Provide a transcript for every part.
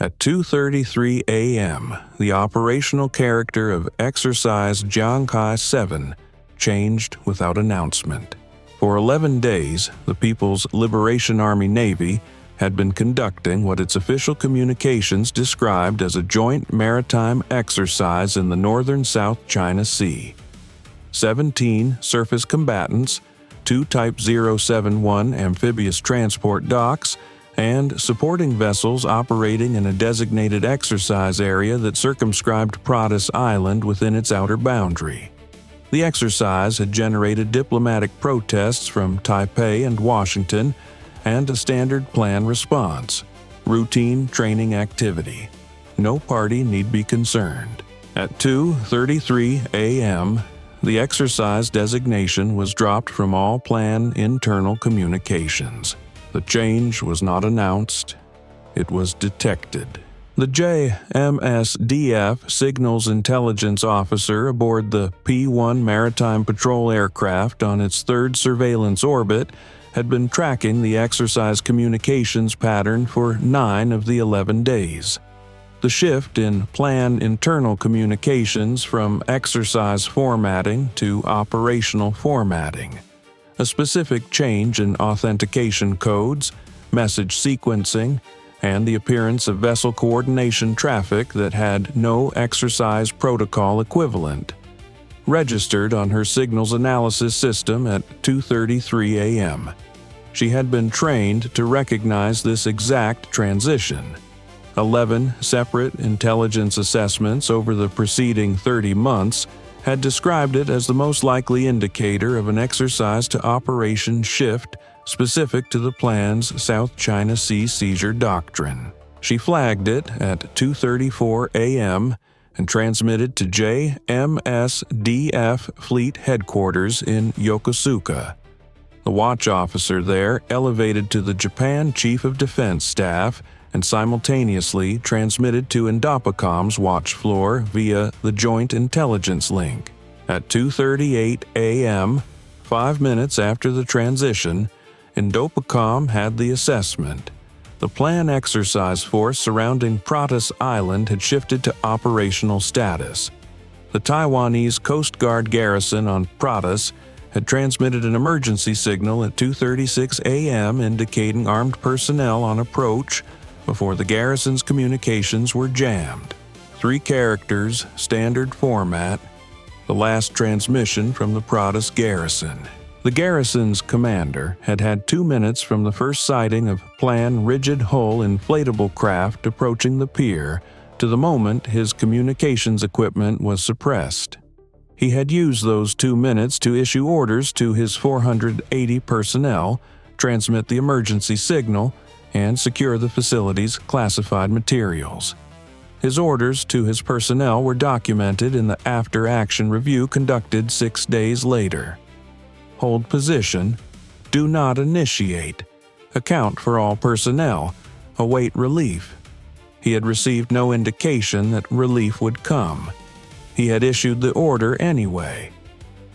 At 2:33 a.m., the operational character of Exercise Jiangkai 7 changed without announcement. For 11 days, the People's Liberation Army Navy had been conducting what its official communications described as a joint maritime exercise in the northern South China Sea. 17 surface combatants, 2 Type 071 amphibious transport docks, and supporting vessels operating in a designated exercise area that circumscribed Pratas Island within its outer boundary. The exercise had generated diplomatic protests from Taipei and Washington and a standard plan response: routine training activity. No party need be concerned. At 2:33 a.m., the exercise designation was dropped from all plan internal communications. The change was not announced, it was detected. The JMSDF Signals Intelligence Officer aboard the P-1 Maritime Patrol aircraft on its third surveillance orbit had been tracking the exercise communications pattern for 9 of the 11 days. The shift in plan internal communications from exercise formatting to operational formatting. A specific change in authentication codes, message sequencing, and the appearance of vessel coordination traffic that had no exercise protocol equivalent. Registered on her signals analysis system at 2:33 a.m. She had been trained to recognize this exact transition. 11 separate intelligence assessments over the preceding 30 months had described it as the most likely indicator of an exercise to operation shift specific to the plan's South China Sea seizure doctrine. She flagged it at 2:34 a.m. and transmitted to JMSDF Fleet Headquarters in Yokosuka. The watch officer there elevated to the Japan Chief of Defense Staff and simultaneously transmitted to INDOPACOM's watch floor via the Joint Intelligence Link. At 2:38 a.m., 5 minutes after the transition, INDOPACOM had the assessment. The plan exercise force surrounding Pratas Island had shifted to operational status. The Taiwanese Coast Guard garrison on Pratas had transmitted an emergency signal at 2:36 a.m. indicating armed personnel on approach before the garrison's communications were jammed. 3 characters, standard format, the last transmission from the Pratas garrison. The garrison's commander had had 2 minutes from the first sighting of plan rigid hull inflatable craft approaching the pier to the moment his communications equipment was suppressed. He had used those 2 minutes to issue orders to his 480 personnel, transmit the emergency signal, and secure the facility's classified materials. His orders to his personnel were documented in the after-action review conducted 6 days later. Hold position, do not initiate, account for all personnel, await relief. He had received no indication that relief would come. He had issued the order anyway.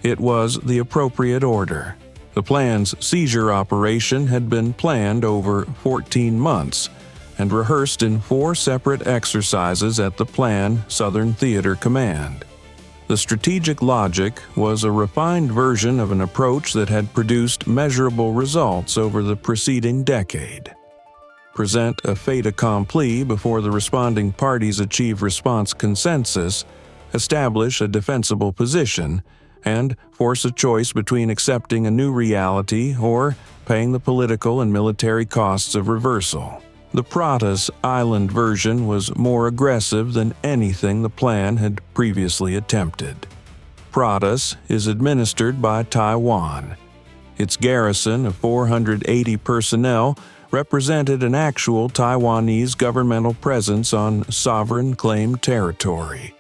It was the appropriate order. The plan's seizure operation had been planned over 14 months and rehearsed in 4 separate exercises at the Plan Southern Theater Command. The strategic logic was a refined version of an approach that had produced measurable results over the preceding decade. Present a fait accompli before the responding parties achieve response consensus, establish a defensible position, and force a choice between accepting a new reality or paying the political and military costs of reversal. The Pratas Island version was more aggressive than anything the plan had previously attempted. Pratas is administered by Taiwan. Its garrison of 480 personnel represented an actual Taiwanese governmental presence on sovereign claimed territory.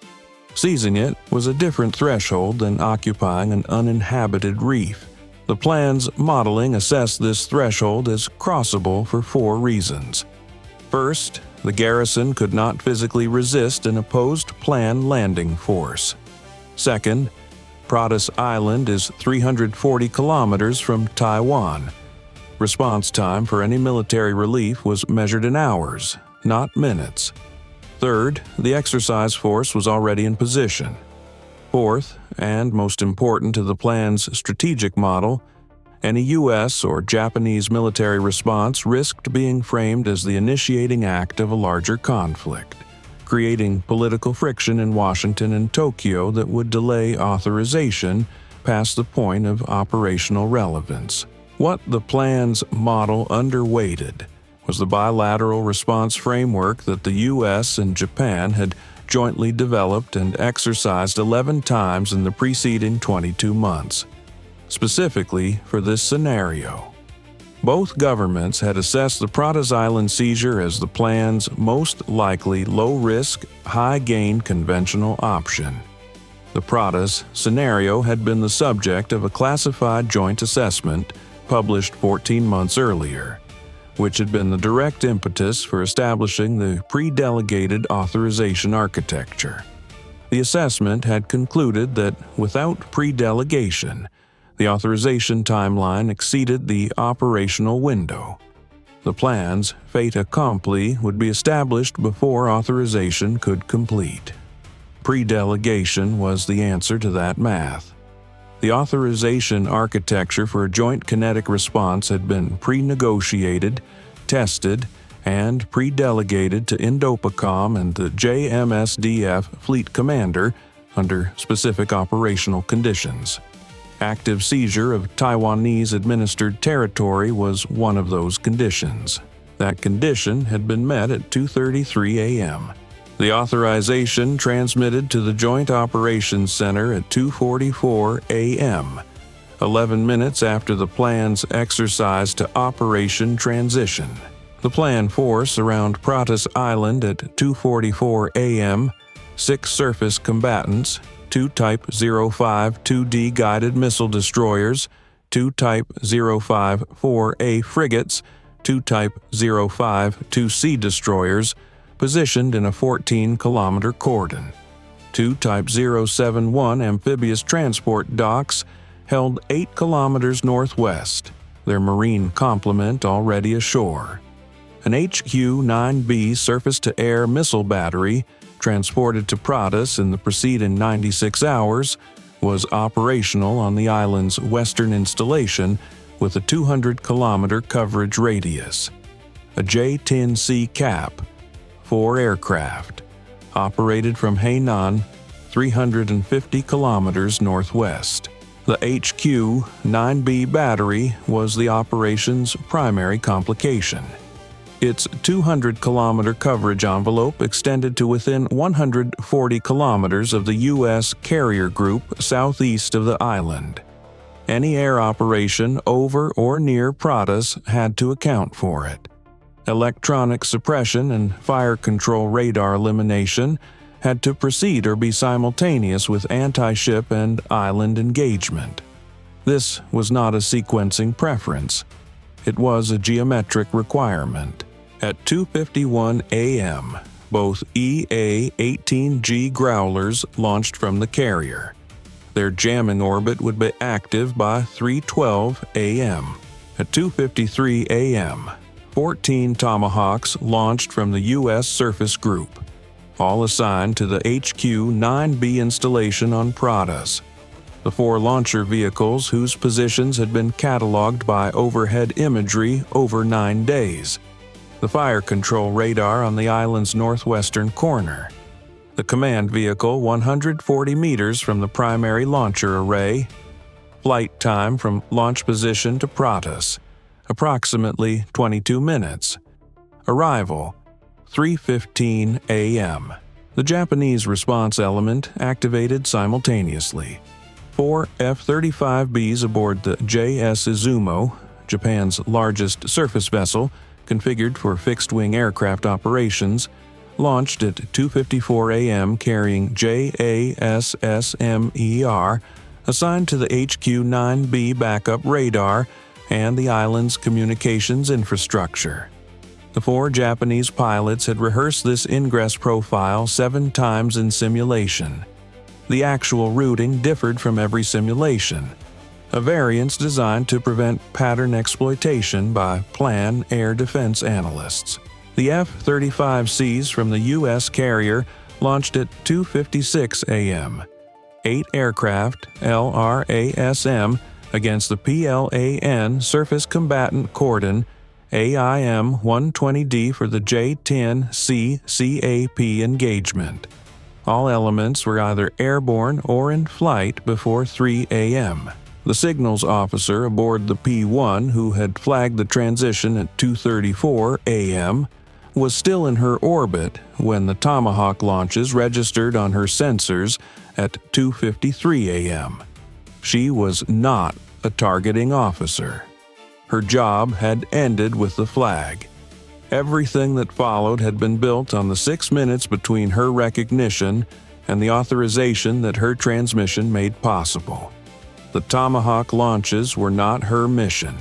Seizing it was a different threshold than occupying an uninhabited reef. The plan's modeling assessed this threshold as crossable for 4 reasons. First, the garrison could not physically resist an opposed plan landing force. Second, Pratas Island is 340 kilometers from Taiwan. Response time for any military relief was measured in hours. not minutes. Third, the exercise force was already in position. Fourth, and most important to the plan's strategic model, any U.S. or Japanese military response risked being framed as the initiating act of a larger conflict, creating political friction in Washington and Tokyo that would delay authorization past the point of operational relevance. What the plan's model underweighted was the bilateral response framework that the U.S. and Japan had jointly developed and exercised 11 times in the preceding 22 months, specifically for this scenario. Both governments had assessed the Pratas Island seizure as the plan's most likely low-risk, high-gain conventional option. The Pratas scenario had been the subject of a classified joint assessment published 14 months earlier, which had been the direct impetus for establishing the pre-delegated authorization architecture. The assessment had concluded that without pre-delegation, the authorization timeline exceeded the operational window. The plan's fait accompli would be established before authorization could complete. Pre-delegation was the answer to that math. The authorization architecture for a joint kinetic response had been pre-negotiated, tested, and pre-delegated to INDOPACOM and the JMSDF Fleet Commander under specific operational conditions. Active seizure of Taiwanese-administered territory was one of those conditions. That condition had been met at 2:33 a.m. The authorization transmitted to the Joint Operations Center at 2:44 a.m., 11 minutes after the plan's exercise to operation transition. The planned force around Pratas Island at 2:44 a.m., 6 surface combatants, 2 Type 05 2D guided missile destroyers, 2 Type 054A frigates, 2 Type 05 2C destroyers, positioned in a 14-kilometer cordon. 2 Type 071 amphibious transport docks held 8 kilometers northwest, their marine complement already ashore. An HQ-9B surface-to-air missile battery, transported to Pratas in the preceding 96 hours, was operational on the island's western installation with a 200-kilometer coverage radius. A J-10C cap, 4 aircraft, operated from Hainan, 350 kilometers northwest. The HQ-9B battery was the operation's primary complication. Its 200-kilometer coverage envelope extended to within 140 kilometers of the U.S. carrier group southeast of the island. Any air operation over or near Pratas had to account for it. Electronic suppression and fire control radar elimination had to precede or be simultaneous with anti-ship and island engagement. This was not a sequencing preference. It was a geometric requirement. At 2:51 a.m., both EA-18G Growlers launched from the carrier. Their jamming orbit would be active by 3:12 a.m. At 2:53 a.m., 14 Tomahawks launched from the U.S. surface group, all assigned to the HQ-9B installation on Pratas. The 4 launcher vehicles whose positions had been cataloged by overhead imagery over 9 days. The fire control radar on the island's northwestern corner. The command vehicle 140 meters from the primary launcher array. Flight time from launch position to Pratas, approximately 22 minutes. Arrival, 3:15 a.m. The Japanese response element activated simultaneously. 4 F-35Bs aboard the JASSM-ER, Japan's largest surface vessel, configured for fixed-wing aircraft operations, launched at 2:54 a.m. carrying JASSM-ER, assigned to the HQ-9B backup radar and the island's communications infrastructure. The 4 Japanese pilots had rehearsed this ingress profile 7 times in simulation. The actual routing differed from every simulation, a variance designed to prevent pattern exploitation by plan air defense analysts. The F-35Cs from the U.S. carrier launched at 2:56 a.m. 8 aircraft, LRASM, against the PLAN surface combatant cordon, AIM-120D for the J-10C CAP engagement. All elements were either airborne or in flight before 3 a.m. The signals officer aboard the P-1, who had flagged the transition at 2:34 a.m., was still in her orbit when the Tomahawk launches registered on her sensors at 2:53 a.m. She was not a targeting officer. Her job had ended with the flag. Everything that followed had been built on the 6 minutes between her recognition and the authorization that her transmission made possible. The Tomahawk launches were not her mission.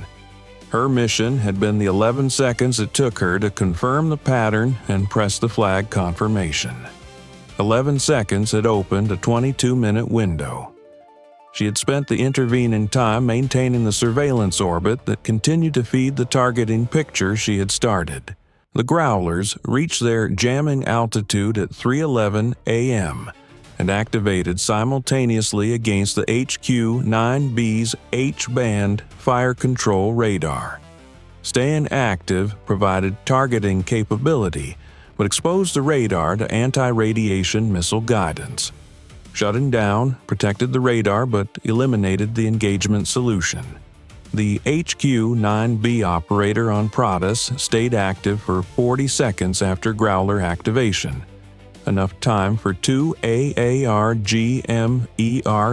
Her mission had been the 11 seconds it took her to confirm the pattern and press the flag confirmation. 11 seconds had opened a 22-minute window. She had spent the intervening time maintaining the surveillance orbit that continued to feed the targeting picture she had started. The Growlers reached their jamming altitude at 3:11 a.m. and activated simultaneously against the HQ-9B's H-band fire control radar. Staying active provided targeting capability, but exposed the radar to anti-radiation missile guidance. Shutting down protected the radar but eliminated the engagement solution. The HQ-9B operator on Pratas stayed active for 40 seconds after Growler activation, enough time for 2 AAR-GM-ER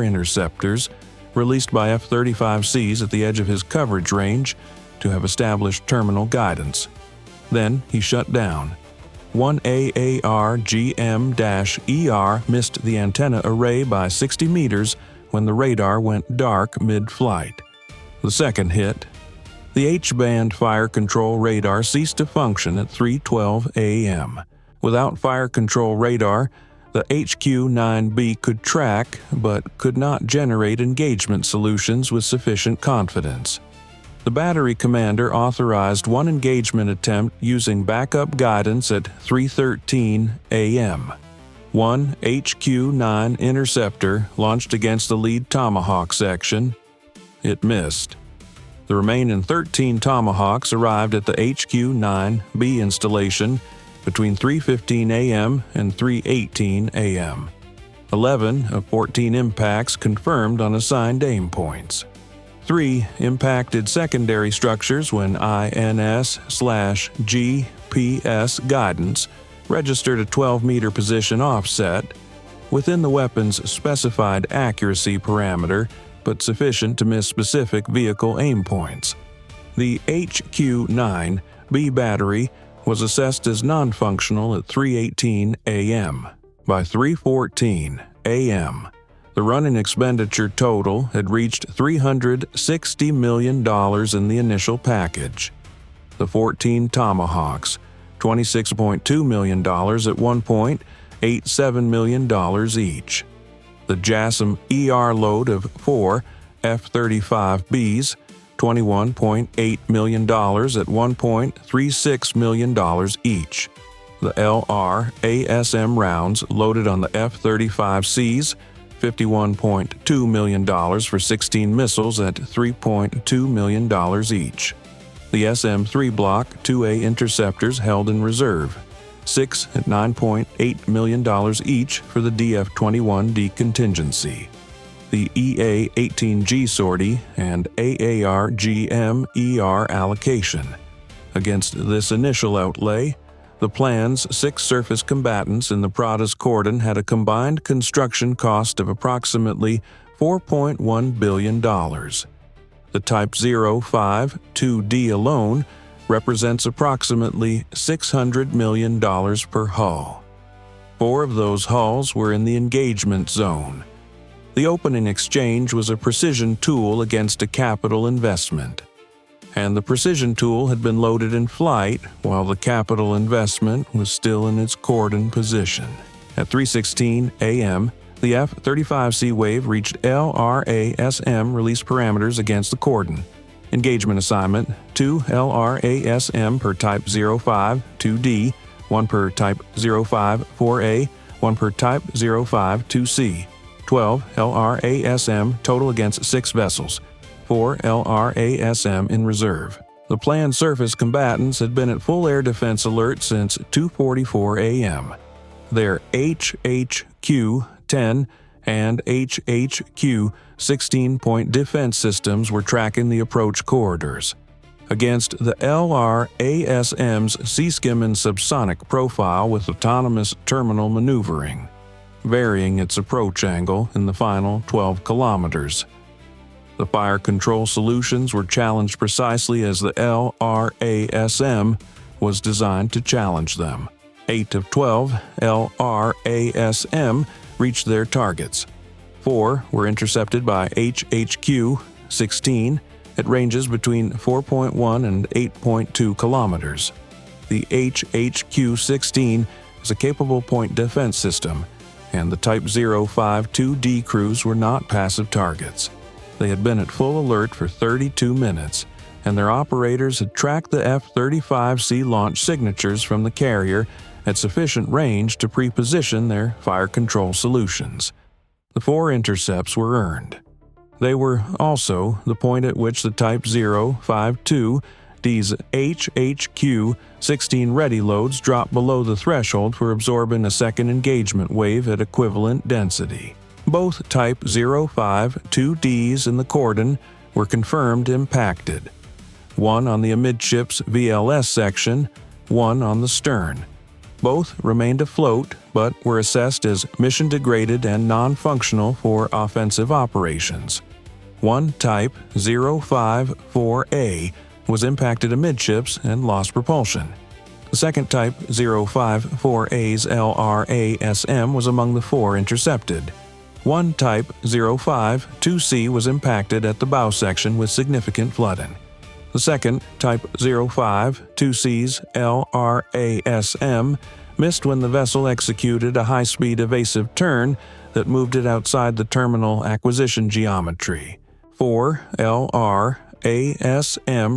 interceptors released by F-35Cs at the edge of his coverage range to have established terminal guidance. Then he shut down. One AAR-GM-ER missed the antenna array by 60 meters when the radar went dark mid-flight. The second hit. The H-band fire control radar ceased to function at 3:12 a.m. Without fire control radar, the HQ-9B could track but could not generate engagement solutions with sufficient confidence. The battery commander authorized one engagement attempt using backup guidance at 3:13 a.m. One HQ-9 interceptor launched against the lead Tomahawk section. It missed. The remaining 13 Tomahawks arrived at the HQ-9B installation between 3:15 a.m. and 3:18 a.m. 11 of 14 impacts confirmed on assigned aim points. 3 impacted secondary structures when INS/GPS guidance registered a 12-meter position offset within the weapon's specified accuracy parameter, but sufficient to miss specific vehicle aim points. The HQ-9B battery was assessed as non-functional at 3:18 a.m. By 3:14 a.m., the running expenditure total had reached $360 million in the initial package. The 14 Tomahawks, $26.2 million at one point, $87 million each. The JASSM-ER load of 4 F-35Bs, $21.8 million at $1.36 million each. The LRASM rounds loaded on the F-35Cs, $51.2 million for 16 missiles at $3.2 million each. The SM-3 Block 2A interceptors held in reserve, 6 at $9.8 million each for the DF-21D contingency. The EA-18G sortie and AAR-GM-ER allocation. Against this initial outlay, the plan's 6 surface combatants in the Pratas cordon had a combined construction cost of approximately $4.1 billion. The Type 052D alone represents approximately $600 million per hull. 4 of those hulls were in the engagement zone. The opening exchange was a precision tool against a capital investment, and the precision tool had been loaded in flight while the capital investment was still in its cordon position. At 3:16 a.m., the F-35C wave reached LRASM release parameters against the cordon. Engagement assignment: 2 LRASM per Type 05-2D, 1 per Type 05-4A, 1 per Type 05-2C. 12 LRASM total against 6 vessels, 4 LRASM in reserve. The planned surface combatants had been at full air defense alert since 2:44 a.m. Their HHQ-10 and HHQ-16-point defense systems were tracking the approach corridors. Against the LRASM's sea-skim and subsonic profile with autonomous terminal maneuvering, varying its approach angle in the final 12 kilometers. The fire control solutions were challenged precisely as the LRASM was designed to challenge them. 8 of 12 LRASM reached their targets. 4 were intercepted by HHQ-16 at ranges between 4.1 and 8.2 kilometers. The HHQ-16 is a capable point defense system, and the Type 05-2D crews were not passive targets. They had been at full alert for 32 minutes, and their operators had tracked the F-35C launch signatures from the carrier at sufficient range to pre-position their fire control solutions. The 4 intercepts were earned. They were also the point at which the Type 052D's HHQ-16 ready loads dropped below the threshold for absorbing a second engagement wave at equivalent density. Both Type 052Ds in the cordon were confirmed impacted, 1 on the amidships VLS section, 1 on the stern. Both remained afloat, but were assessed as mission-degraded and non-functional for offensive operations. 1 Type 054A was impacted amidships and lost propulsion. The second Type 054A's LRASM was among the 4 intercepted. 1 Type 05-2C was impacted at the bow section with significant flooding. The second Type 05-2C's LRASM missed when the vessel executed a high-speed evasive turn that moved it outside the terminal acquisition geometry. 4 LRASM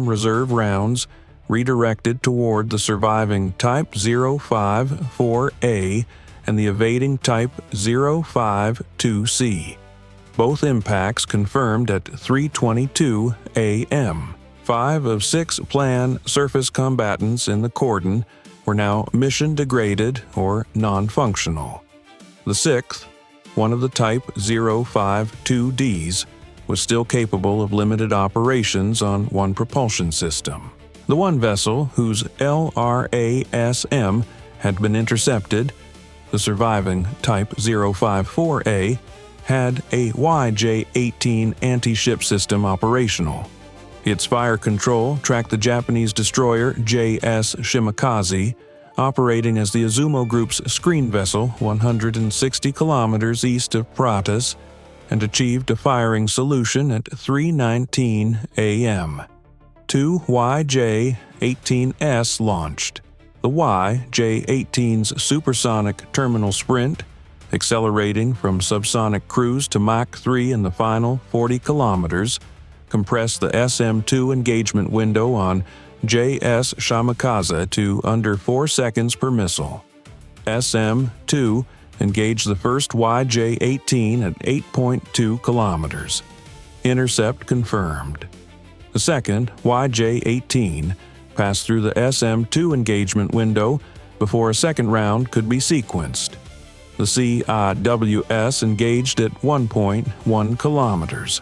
reserve rounds redirected toward the surviving Type 054A and the evading Type 052C. Both impacts confirmed at 3:22 a.m. 5 of 6 planned surface combatants in the cordon were now mission-degraded or non-functional. The 6th, one of the Type 052Ds, was still capable of limited operations on 1 propulsion system. The 1 vessel whose LRASM had been intercepted, the surviving Type 054A, had a YJ-18 anti-ship system operational. Its fire control tracked the Japanese destroyer JASSM-ER, operating as the Izumo Group's screen vessel 160 kilometers east of Pratas, and achieved a firing solution at 3:19 a.m. 2 YJ-18s launched. The YJ-18's supersonic terminal sprint, accelerating from subsonic cruise to Mach 3 in the final 40 kilometers, compressed the SM-2 engagement window on JASSM-ER to under 4 seconds per missile. SM-2 engaged the first YJ-18 at 8.2 kilometers. Intercept confirmed. The second YJ-18 passed through the SM-2 engagement window before a second round could be sequenced. The CIWS engaged at 1.1 kilometers.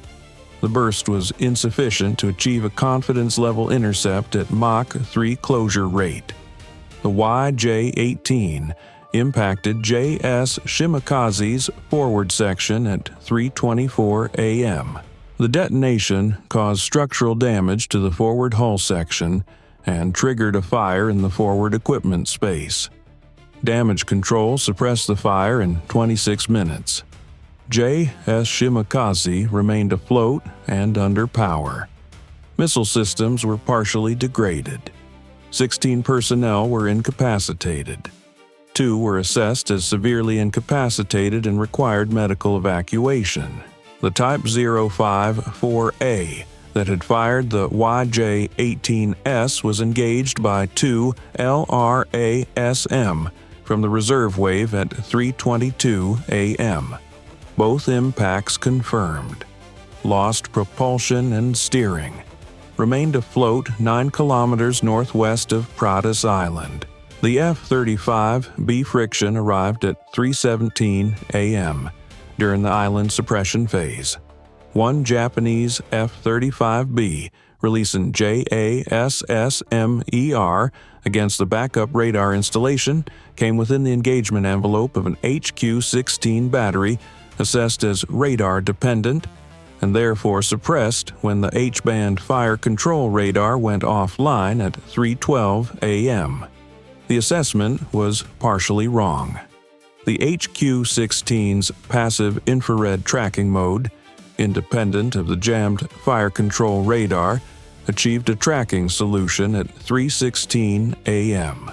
The burst was insufficient to achieve a confidence-level intercept at Mach 3 closure rate. The YJ-18 impacted JASSM-ER's forward section at 3:24 a.m. The detonation caused structural damage to the forward hull section and triggered a fire in the forward equipment space. Damage control suppressed the fire in 26 minutes. JASSM-ER remained afloat and under power. Missile systems were partially degraded. 16 personnel were incapacitated. 2 were assessed as severely incapacitated and required medical evacuation. The Type 054A that had fired the YJ-18S was engaged by two LRASM from the reserve wave at 3:22 a.m. Both impacts confirmed. Lost propulsion and steering. Remained afloat 9 kilometers northwest of Pratas Island. The F-35B friction arrived at 3:17 a.m. during the island suppression phase. One Japanese F-35B releasing JASSM-ER against the backup radar installation came within the engagement envelope of an HQ-16 battery assessed as radar-dependent and therefore suppressed when the H-band fire control radar went offline at 3:12 a.m. The assessment was partially wrong. The HQ-16's passive infrared tracking mode, independent of the jammed fire control radar, achieved a tracking solution at 3:16 a.m.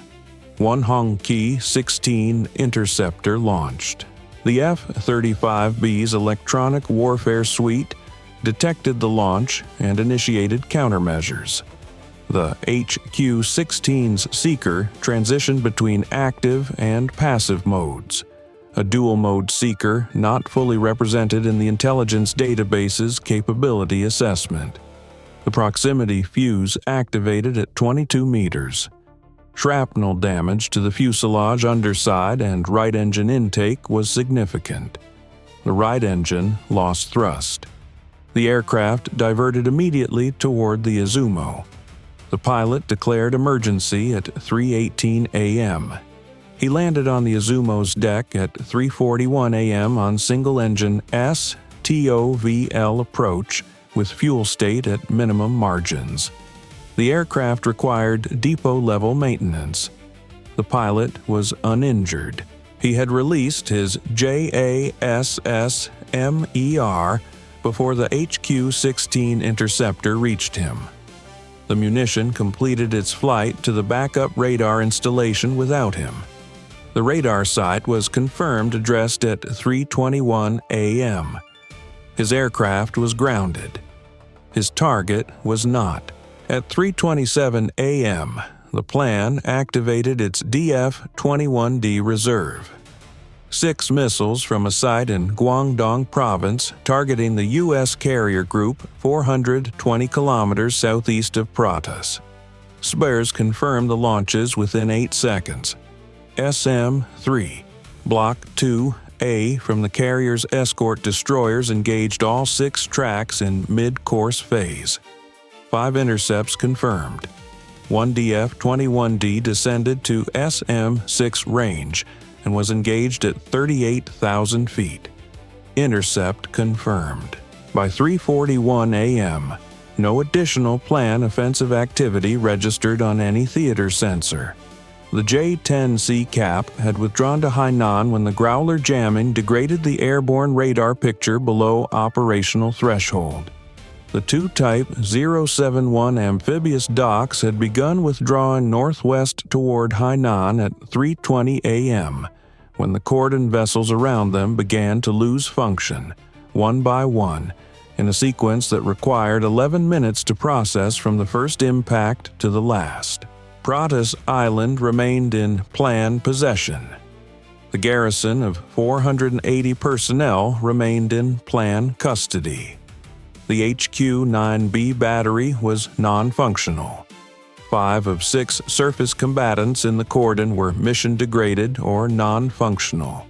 One Hongqi 16 interceptor launched. The F-35B's electronic warfare suite detected the launch and initiated countermeasures. The HQ-16's seeker transitioned between active and passive modes, a dual-mode seeker not fully represented in the intelligence database's capability assessment. The proximity fuse activated at 22 meters. Shrapnel damage to the fuselage underside and right engine intake was significant. The right engine lost thrust. The aircraft diverted immediately toward the Izumo. The pilot declared emergency at 3:18 a.m. He landed on the Izumo's deck at 3:41 a.m. on single-engine STOVL approach with fuel state at minimum margins. The aircraft required depot-level maintenance. The pilot was uninjured. He had released his JASSM-ER before the HQ-16 interceptor reached him. The munition completed its flight to the backup radar installation without him. The radar site was confirmed addressed at 3:21 a.m. His aircraft was grounded. His target was not. At 3:27 a.m., the plan activated its DF-21D reserve. 6 missiles from a site in Guangdong Province targeting the U.S. carrier group 420 kilometers southeast of Pratas. Spares confirmed the launches within 8 seconds. SM-3, Block 2A from the carrier's escort destroyers engaged all 6 tracks in mid-course phase. 5 intercepts confirmed. 1 DF-21D descended to SM-6 range and was engaged at 38,000 feet. Intercept confirmed. By 3:41 a.m., no additional planned offensive activity registered on any theater sensor. The J-10C cap had withdrawn to Hainan when the Growler jamming degraded the airborne radar picture below operational threshold. The 2 Type 071 amphibious docks had begun withdrawing northwest toward Hainan at 3:20 a.m. when the cordon vessels around them began to lose function, one by one, in a sequence that required 11 minutes to process from the first impact to the last. Pratas Island remained in planned possession. The garrison of 480 personnel remained in planned custody. The HQ-9B battery was non-functional. 5 of 6 surface combatants in the cordon were mission-degraded or non-functional.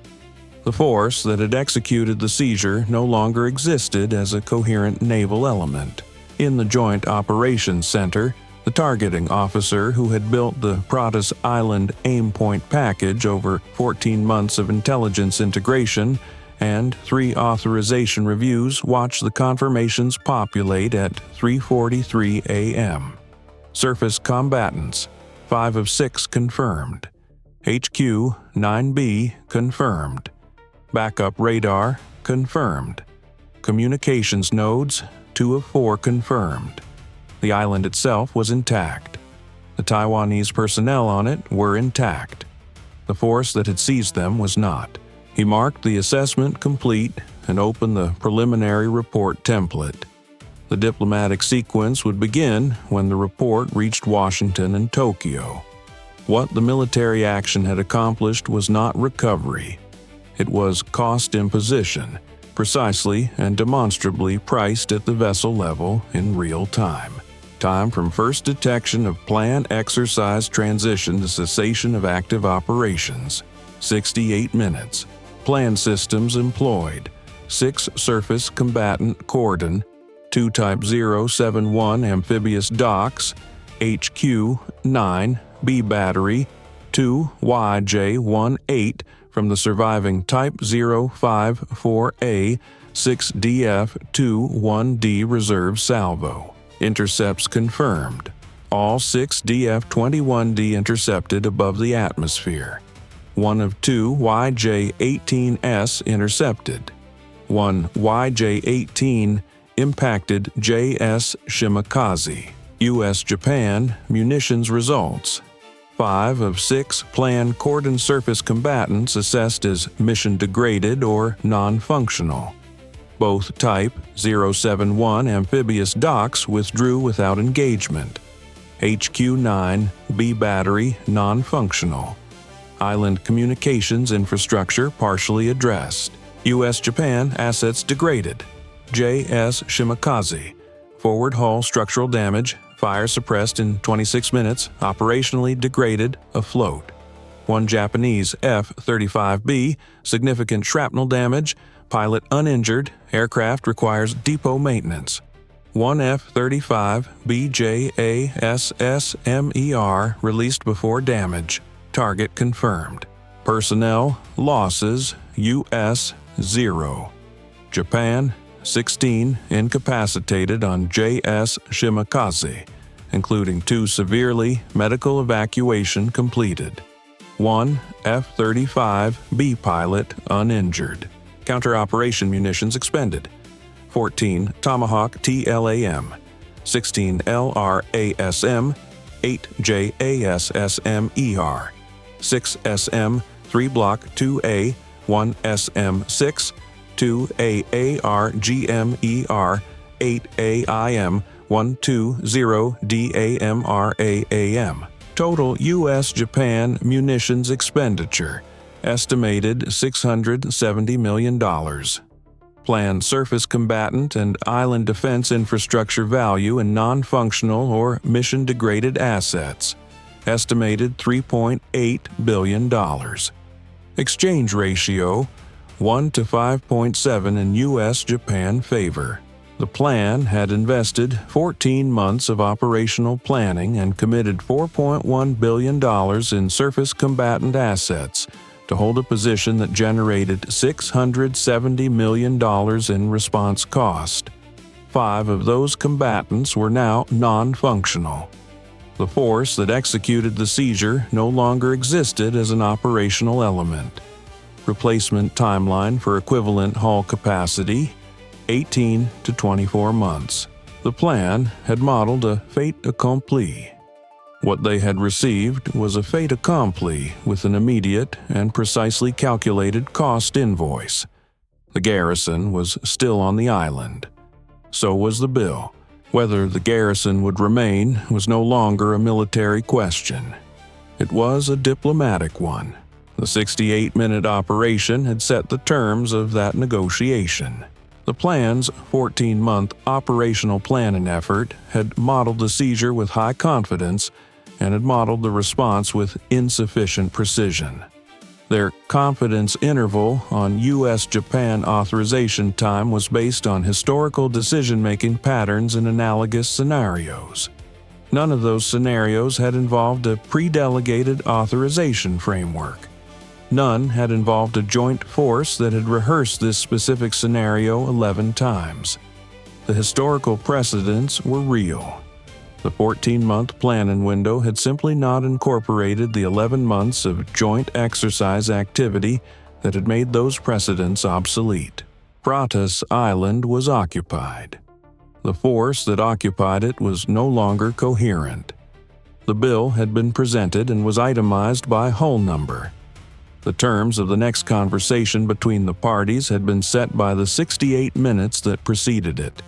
The force that had executed the seizure no longer existed as a coherent naval element. In the Joint Operations Center, the targeting officer who had built the Pratas Island aim point package over 14 months of intelligence integration and 3 authorization reviews watched the confirmations populate at 3:43 a.m. Surface combatants, 5 of 6 confirmed. HQ-9B confirmed. Backup radar confirmed. Communications nodes, 2 of 4 confirmed. The island itself was intact. The Taiwanese personnel on it were intact. The force that had seized them was not. He marked the assessment complete and opened the preliminary report template. The diplomatic sequence would begin when the report reached Washington and Tokyo. What the military action had accomplished was not recovery. It was cost imposition, precisely and demonstrably priced at the vessel level in real time. Time from first detection of plan, exercise, transition to cessation of active operations, 68 minutes. Plan systems employed: 6 surface combatant cordon, 2 Type 071 amphibious docks, HQ-9 B battery, 2 YJ-18 from the surviving Type 054A 6 DF-21D reserve salvo. Intercepts confirmed. All 6 DF-21D intercepted above the atmosphere. 1 of 2 YJ-18S intercepted. 1 YJ-18 impacted JASSM-ER. U.S.-Japan munitions results. 5 of 6 planned cordon surface combatants assessed as mission-degraded or non-functional. Both Type 071 amphibious docks withdrew without engagement. HQ-9 B battery non-functional. Island communications infrastructure partially addressed. U.S.-Japan assets degraded. JASSM-ER. Forward hull structural damage. Fire suppressed in 26 minutes. Operationally degraded. Afloat. 1 Japanese F-35B. Significant shrapnel damage. Pilot uninjured. Aircraft requires depot maintenance. 1 F-35B JASSM-ER released before damage. Target confirmed. Personnel losses U.S. 0. Japan 16 incapacitated on JASSM-ER, including 2 severely medical evacuation completed. 1 F-35B pilot uninjured. Counter-operation munitions expended. 14 Tomahawk TLAM, 16 LRASM, 8 JASSM-ER, 6 SM, 3 Block 2A, 1 SM-6, 2 AARGM-ER, 8 AIM, 120 DAMRAAM. Total U.S.-Japan munitions expenditure estimated $670 million. Planned surface combatant and island defense infrastructure value in non-functional or mission-degraded assets estimated $3.8 billion. Exchange ratio 1 to 5.7 in U.S.-Japan favor. The plan had invested 14 months of operational planning and committed $4.1 billion in surface combatant assets to hold a position that generated $670 million in response cost. 5 of those combatants were now non-functional. The force that executed the seizure no longer existed as an operational element. Replacement timeline for equivalent hull capacity, 18 to 24 months. The plan had modeled a fait accompli. What they had received was a fait accompli with an immediate and precisely calculated cost invoice. The garrison was still on the island. So was the bill. Whether the garrison would remain was no longer a military question. It was a diplomatic one. The 68-minute operation had set the terms of that negotiation. The plan's 14-month operational planning effort had modeled the seizure with high confidence and had modeled the response with insufficient precision. Their confidence interval on U.S.-Japan authorization time was based on historical decision-making patterns in analogous scenarios. None of those scenarios had involved a pre-delegated authorization framework. None had involved a joint force that had rehearsed this specific scenario 11 times. The historical precedents were real. The 14-month planning window had simply not incorporated the 11 months of joint exercise activity that had made those precedents obsolete. Pratas Island was occupied. The force that occupied it was no longer coherent. The bill had been presented and was itemized by hull number. The terms of the next conversation between the parties had been set by the 68 minutes that preceded it.